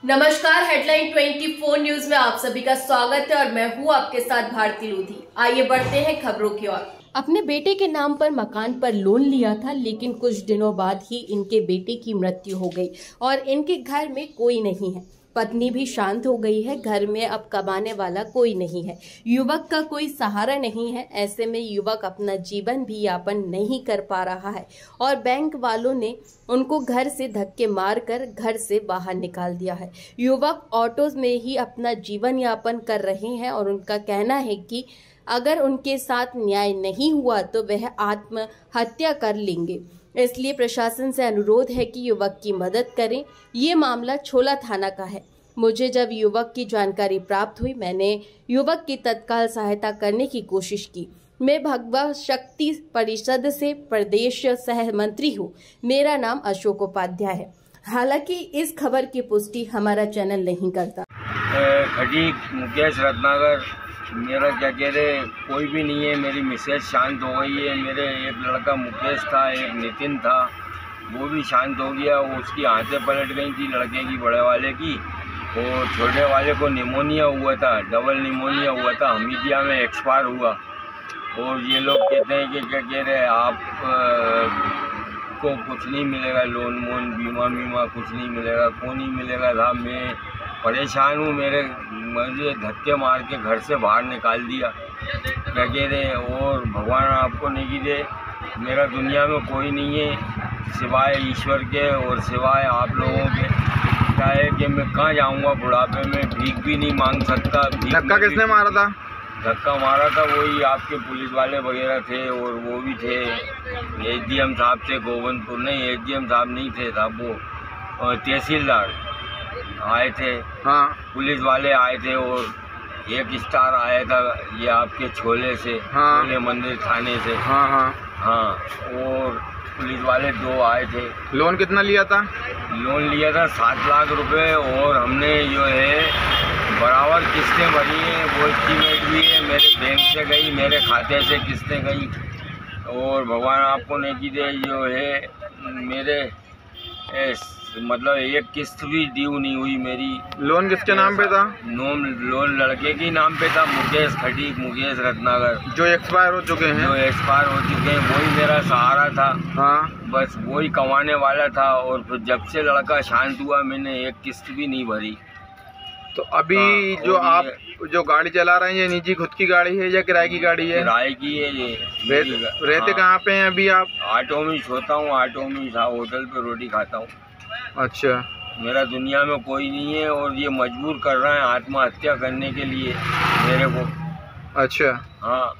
नमस्कार, headline 24 news में आप सभी का स्वागत है और मैं हूं आपके साथ भारती लोधी। आइए बढ़ते हैं खबरों की ओर। अपने बेटे के नाम पर मकान पर लोन लिया था, लेकिन कुछ दिनों बाद ही इनके बेटे की मृत्यु हो गई और इनके घर में कोई नहीं है। पत्नी भी शांत हो गई है। घर में अब कमाने वाला कोई नहीं है। युवक का कोई सहारा नहीं है। ऐसे में युवक अपना जीवन भी यापन नहीं कर पा रहा है और बैंक वालों ने उनको घर से धक्के मारकर घर से बाहर निकाल दिया है। युवक ऑटो में ही अपना जीवन यापन कर रहे हैं और उनका कहना है कि अगर उनके साथ न्याय नहीं हुआ तो वह आत्महत्या कर लेंगे। इसलिए प्रशासन से अनुरोध है कि युवक की मदद करें। ये मामला छोला थाना का है। मुझे जब युवक की जानकारी प्राप्त हुई, मैंने युवक की तत्काल सहायता करने की कोशिश की। मैं भगवा शक्ति परिषद से प्रदेश सह मंत्री हूँ। मेरा नाम अशोक उपाध्याय है। हालांकि इस खबर की पुष्टि हमारा चैनल नहीं करता। खड़ी मुकेश रत्नागर, मेरा क्या कह रहे कोई भी नहीं है। मेरी मिसेज शांत हो गई है। मेरे एक लड़का मुकेश था, एक नितिन था, वो भी शांत हो गया। उसकी आंखें पलट गई थी लड़के की, बड़े वाले की, और छोटे वाले को निमोनिया हुआ था, डबल निमोनिया हुआ था, हमीदिया में एक्सपायर हुआ। और ये लोग कहते हैं कि क्या कह रहे आप को कुछ नहीं मिलेगा, लोन वोन बीमा कुछ नहीं मिलेगा, कौन नहीं मिलेगा। साहब मैं परेशान हूँ। मुझे धक्के मार के घर से बाहर निकाल दिया, क्या कह रहे हैं। और भगवान आपको नहीं दे, मेरा दुनिया में कोई नहीं है सिवाय ईश्वर के और सिवाय आप लोगों के। क्या है कि मैं कहाँ जाऊँगा बुढ़ापे में, भीख भी नहीं मांग सकता। धक्का किसने मारा था? धक्का मारा था वही आपके पुलिस वाले वगैरह थे, और वो भी थे एसडीएम साहब थे गोविंदपुर। नहीं, एसडीएम साहब नहीं थे साहब, वो तहसीलदार आए थे। हाँ, पुलिस वाले आए थे और एक स्टार आया था ये आपके छोले से। हाँ, छोले मंदिर थाने से। हाँ हाँ हाँ, और पुलिस वाले 2 आए थे। लोन कितना लिया था? लोन लिया था 7 लाख रुपए, और हमने जो है बराबर किस्तें भरी हैं। वो एस्टीमेट भी है, मेरे बैंक से गई, मेरे खाते से किस्तें गई। और भगवान आपको नहीं की दे, जो है मेरे मतलब एक किस्त भी ड्यू नहीं हुई मेरी। लोन किसके नाम पे था? लोन लड़के के नाम पे था, मुकेश खटीक, मुकेश रत्नागर, जो एक्सपायर हो चुके हैं। जो एक्सपायर हो चुके हैं, वही मेरा सहारा था। हाँ, बस वही कमाने वाला था। और फिर जब से लड़का शांत हुआ, मैंने एक किस्त भी नहीं भरी। तो अभी जो आप जो गाड़ी चला रहे हैं, ये निजी खुद की गाड़ी है या किराए की गाड़ी है? किराए की है ये। रहते कहाँ पे हैं अभी आप? ऑटो में सोता हूँ, ऑटो में होटल पे रोटी खाता हूँ। अच्छा, मेरा दुनिया में कोई नहीं है, और ये मजबूर कर रहा है आत्महत्या करने के लिए मेरे को। अच्छा, हाँ,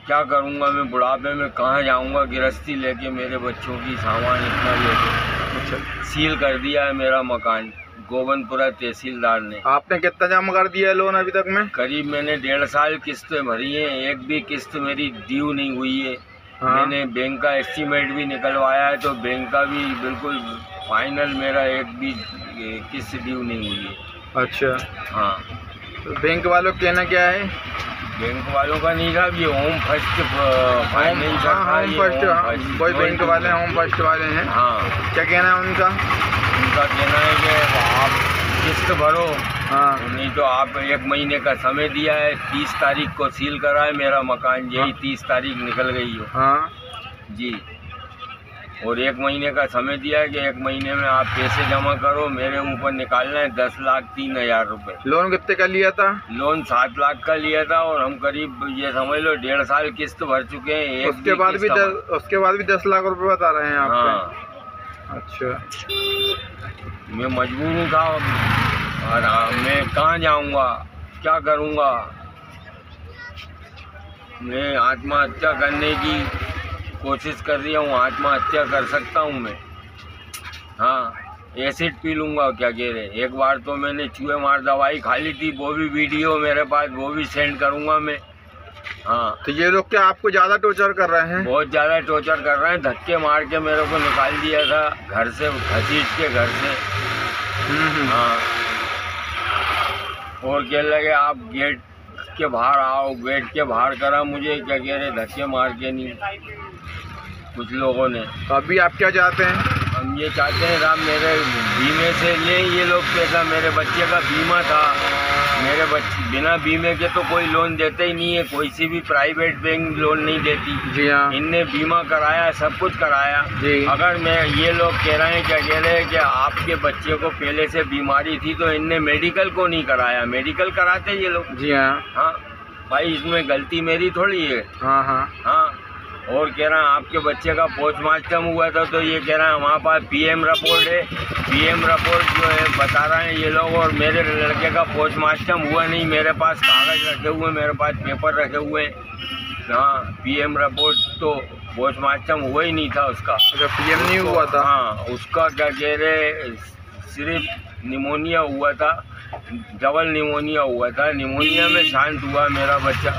क्या करूँगा मैं बुढ़ापे में, कहाँ जाऊँगा गृहस्थी लेके, मेरे बच्चों की सामान इतना लेके। अच्छा, सील कर दिया है मेरा मकान गोविंदपुरा तहसीलदार ने। आपने कितना जमा कर दिया है लोन अभी तक में? करीब मैंने 1.5 साल किस्तें भरी हैं, एक भी किस्त मेरी ड्यू नहीं हुई है। हाँ। मैंने बैंक का एस्टीमेट भी निकलवाया है, तो बैंक का भी बिल्कुल फाइनल, मेरा एक भी किस्त ड्यू नहीं हुई है। अच्छा, हाँ। तो बैंक वालों का कहना क्या है? बैंक वालों का नहीं था, ये home first finance. Home first, कोई बैंक वाले होम फर्स्ट वाले हैं। हाँ, क्या कहना है उनका? उनका कहना है कि आप किस्त भरो। हाँ, नहीं तो आप 1 महीने का समय दिया है, 30 तारीख को सील करा है मेरा मकान, यही 30 तारीख निकल गई हो। हाँ जी, और 1 महीने का समय दिया है कि 1 महीने में आप पैसे जमा करो। मेरे ऊपर निकालना है 10,03,000 रुपये। लोन कितने का लिया था? लोन 7 लाख का लिया था, और हम करीब ये समझ लो 1.5 साल किस्त भर चुके हैं। उसके बाद भी 10 लाख रुपए बता रहे हैं आप? हाँ। अच्छा, मैं मजबूर था, और मैं कहाँ जाऊँगा, क्या करूँगा। मैं आत्महत्या करने की कोशिश कर रही हूँ, आत्महत्या कर सकता हूँ मैं। हाँ, एसिड पी लूँगा, क्या कह रहे। एक बार तो मैंने चूहे मार दवाई खा ली थी, वो भी वीडियो मेरे पास, वो भी सेंड करूँगा मैं। हाँ, तो ये लोग क्या आपको ज़्यादा टॉर्चर कर रहे हैं? बहुत ज़्यादा टॉर्चर कर रहे हैं। धक्के मार के मेरे को निकाल दिया था घर से, घसीट के घर से। हाँ, और कह लगे आप गेट के बाहर आओ, गेट के बाहर करा मुझे, क्या कह रहे, धक्के मार के नहीं कुछ लोगों ने। तो अभी आप क्या चाहते हैं? हम ये चाहते हैं साहब मेरे बीमे से ले ये लोग पैसा, मेरे बच्चे का बीमा था, मेरे बच्चे बिना बीमे के तो कोई लोन देते ही नहीं है, कोई सी भी प्राइवेट बैंक लोन नहीं देती। जी हाँ। इनने बीमा कराया, सब कुछ कराया जी। अगर मैं ये लोग कह रहे हैं क्या कह रहे हैं कि आपके बच्चे को पहले से बीमारी थी तो इनने मेडिकल को नहीं कराया, मेडिकल कराते ये लोग। जी हाँ। हाँ भाई, इसमें गलती मेरी थोड़ी है। हाँ हाँ हाँ, और कह रहा है आपके बच्चे का पोस्टमार्टम हुआ था तो ये कह रहा है हमारे पास पीएम रिपोर्ट है, पीएम रिपोर्ट जो है बता रहे हैं ये लोग, और मेरे लड़के का पोस्टमार्टम हुआ नहीं, मेरे पास कागज़ रखे हुए, मेरे पास पेपर रखे हुए हैं। हाँ, पीएम रिपोर्ट तो पोस्टमार्टम हुआ ही नहीं था उसका। अच्छा, पीएम नहीं हुआ था? हाँ, उसका क्या कह रहे सिर्फ निमोनिया हुआ था, डबल निमोनिया हुआ था, निमोनिया में शांत हुआ मेरा बच्चा।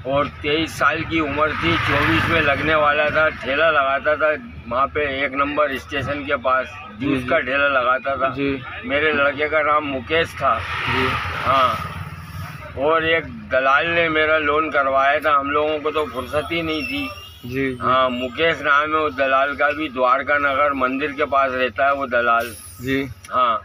और 23 साल की उम्र थी, 24 में लगने वाला था, ठेला लगाता था वहाँ पे 1 नंबर स्टेशन के पास, जूस का ठेला लगाता था जी। मेरे मेरे लड़के का नाम मुकेश था जी। हाँ, और एक दलाल ने मेरा लोन करवाया था, हम लोगों को तो फुर्सत ही नहीं थी। जी। हाँ, मुकेश नाम है उस दलाल का भी, द्वारका नगर मंदिर के पास रहता है वो दलाल। जी। हाँ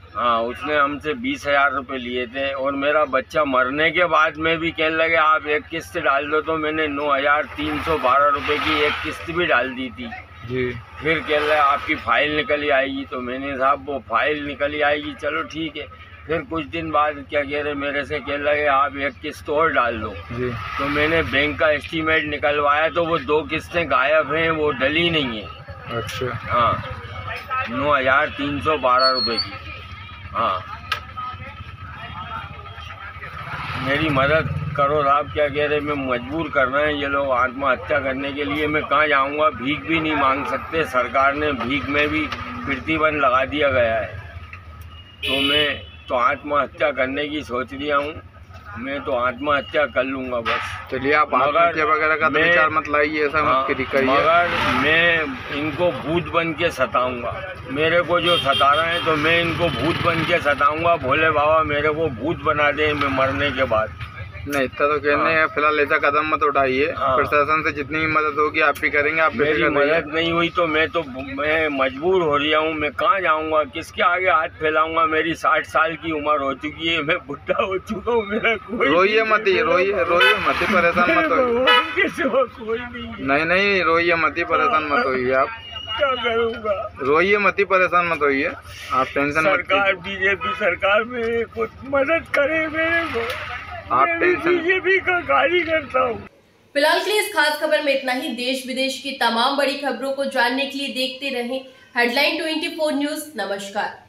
हाँ, उसने हमसे 20,000 रुपये लिए थे, और मेरा बच्चा मरने के बाद में भी कहने लगे आप एक किस्त डाल दो, तो मैंने 9,312 रुपये की एक किस्त भी डाल दी थी। जी। फिर कह रहे आपकी फ़ाइल निकली आएगी, तो मैंने साहब वो फाइल निकली आएगी, चलो ठीक है। फिर कुछ दिन बाद क्या कह रहे मेरे से कह लगे आप एक किस्त और डाल दो। जी। तो मैंने बैंक का एस्टीमेट निकलवाया तो वो 2 किस्तें गायब हैं, वो डली नहीं है। अच्छा। हाँ, 9,312 रुपये की। हाँ, मेरी मदद करो साहब, क्या कह रहे मैं मजबूर कर रहे हैं ये लोग आत्महत्या करने के लिए। मैं कहाँ जाऊँगा, भीख भी नहीं मांग सकते, सरकार ने भीख में भी प्रतिबंध लगा दिया गया है। तो मैं तो आत्महत्या करने की सोच लिया हूँ, मैं तो आत्महत्या कर लूँगा बस। चलिए, आप आत्महत्या वगैरह का तो विचार मत लाइए, ऐसा मत करिए। मगर मैं इनको भूत बन के सताऊंगा, मेरे को जो सता रहे हैं तो मैं इनको भूत बन के सताऊंगा। भोले बाबा मेरे को भूत बना दे मैं मरने के बाद। नहीं, इतना तो कहने हैं, फिलहाल ऐसा कदम मत उठाइए। प्रशासन से जितनी भी मदद होगी आप भी करेंगे। आप मेरी मदद नहीं हुई तो मैं मजबूर हो रहा हूँ, मैं कहाँ जाऊँगा, किसके आगे हाथ फैलाऊंगा। मेरी 60 साल की उम्र हो चुकी है, मैं बुढ़ा हो चुका हूँ, मेरा कोई रोइए मत, रोइए मत, परेशान मत होइए। कोई नहीं। नहीं, रोइए मत, परेशान मत होइए। आप क्या करूँगा, रोइए मत, परेशान मत होइए, आप टेंशन मत। सरकार बीजेपी सरकार में कुछ मदद करे मेरे को, आप टेंशन। बीजेपी का गाली करता हूँ। फिलहाल के लिए इस खास खबर में इतना ही। देश विदेश की तमाम बड़ी खबरों को जानने के लिए देखते रहें हेडलाइन 24 न्यूज। नमस्कार।